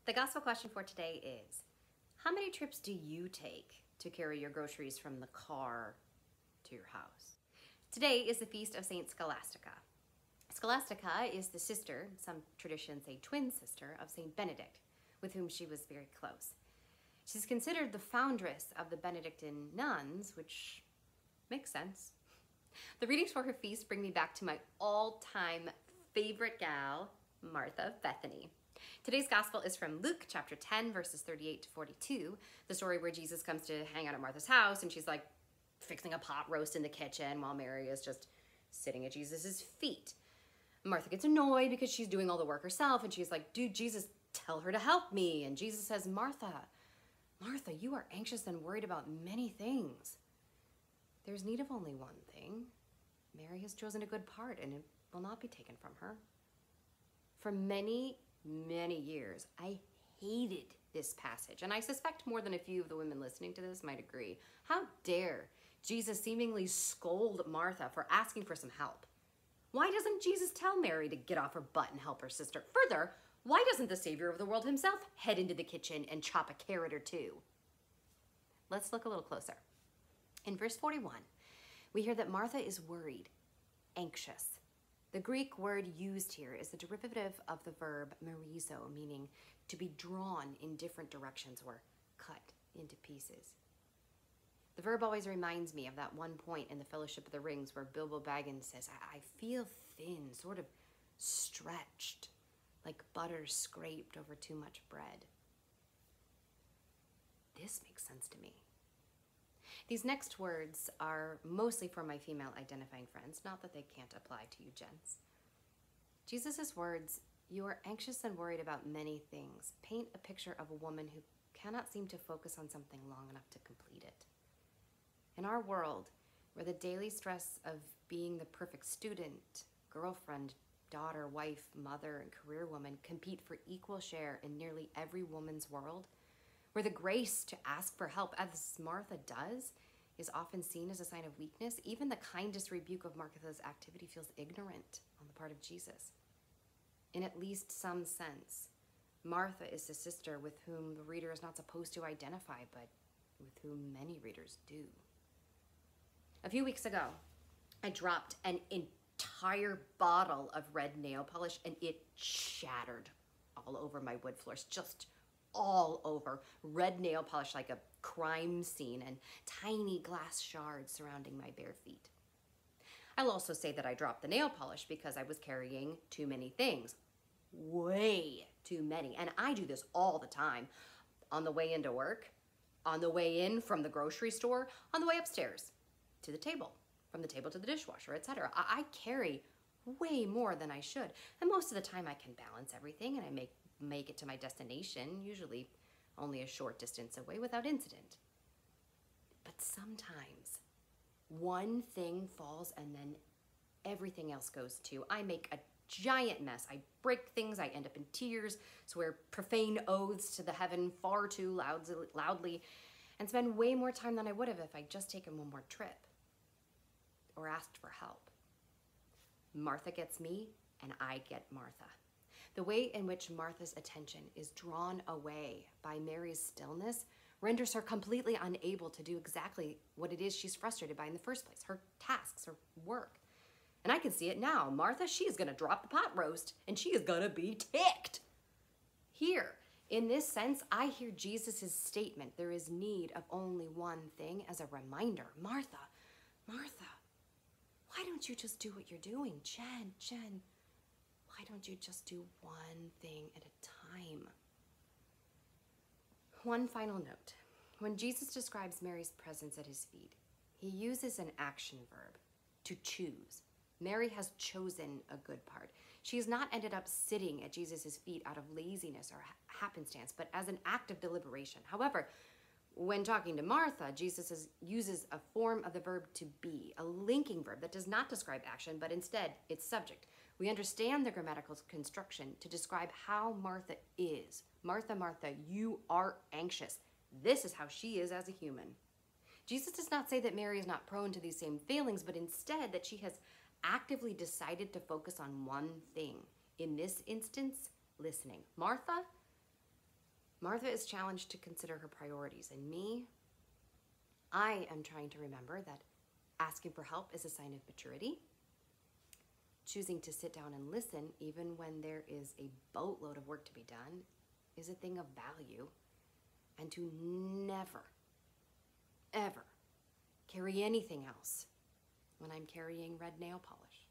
The gospel question for today is, how many trips do you take to carry your groceries from the car to your house? Today is the feast of Saint Scholastica. Scholastica is the sister, some traditions say twin sister, of Saint Benedict, with whom she was very close. She's considered the foundress of the Benedictine nuns, which makes sense. The readings for her feast bring me back to my all-time favorite gal, Martha of Bethany. Today's gospel is from Luke chapter 10, verses 38 to 42, the story where Jesus comes to hang out at Martha's house, and she's like fixing a pot roast in the kitchen while Mary is just sitting at Jesus's feet. Martha gets annoyed because she's doing all the work herself, and she's like, dude, Jesus, tell her to help me. And Jesus says, Martha, you are anxious and worried about many things. There's need of only one thing. Mary has chosen a good part, and it will not be taken from her. For many years, I hated this passage, and I suspect more than a few of the women listening to this might agree. How dare Jesus seemingly scold Martha for asking for some help? Why doesn't Jesus tell Mary to get off her butt and help her sister? Further, why doesn't the Savior of the world himself head into the kitchen and chop a carrot or two? Let's look a little closer. In verse 41, we hear that Martha is worried, anxious. The Greek word used here is the derivative of the verb merizo, meaning to be drawn in different directions or cut into pieces. The verb always reminds me of that one point in the Fellowship of the Rings where Bilbo Baggins says, I feel thin, sort of stretched, like butter scraped over too much bread. This makes sense to me. These next words are mostly for my female identifying friends, not that they can't apply to you gents. Jesus' words, you are anxious and worried about many things, paint a picture of a woman who cannot seem to focus on something long enough to complete it. In our world, where the daily stress of being the perfect student, girlfriend, daughter, wife, mother, and career woman compete for equal share in nearly every woman's world, where the grace to ask for help, as Martha does, is often seen as a sign of weakness, even the kindest rebuke of Martha's activity feels ignorant on the part of Jesus. In at least some sense, Martha is the sister with whom the reader is not supposed to identify, but with whom many readers do. A few weeks ago, I dropped an entire bottle of red nail polish, and it shattered all over my wood floors, just all over. Red nail polish like a crime scene and tiny glass shards surrounding my bare feet. I'll also say that I dropped the nail polish because I was carrying too many things. Way too many. And I do this all the time. On the way into work, on the way in from the grocery store, on the way upstairs to the table, from the table to the dishwasher, etc. I carry way more than I should. And most of the time I can balance everything and I make it to my destination, usually only a short distance away, without incident. But sometimes one thing falls and then everything else goes too. I make a giant mess. I break things. I end up in tears, swear profane oaths to the heaven far too loudly, and spend way more time than I would have if I'd just taken one more trip or asked for help. Martha gets me and I get Martha. The way in which Martha's attention is drawn away by Mary's stillness renders her completely unable to do exactly what it is she's frustrated by in the first place, her tasks, her work. And I can see it now. Martha, she is going to drop the pot roast, and she is going to be ticked. Here, in this sense, I hear Jesus' statement, there is need of only one thing, as a reminder. Martha, why don't you just do what you're doing? Jen, why don't you just do one thing at a time? One final note. When Jesus describes Mary's presence at his feet, he uses an action verb, to choose. Mary has chosen a good part. She has not ended up sitting at Jesus' feet out of laziness or happenstance, but as an act of deliberation. However, when talking to Martha, Jesus uses a form of the verb to be, a linking verb that does not describe action, but instead its subject. We understand the grammatical construction to describe how Martha is. Martha, you are anxious. This is how she is as a human. Jesus does not say that Mary is not prone to these same failings, but instead that she has actively decided to focus on one thing. In this instance, listening. Martha, Martha is challenged to consider her priorities, and me, I am trying to remember that asking for help is a sign of maturity. Choosing to sit down and listen, even when there is a boatload of work to be done, is a thing of value. And to never, ever carry anything else when I'm carrying red nail polish.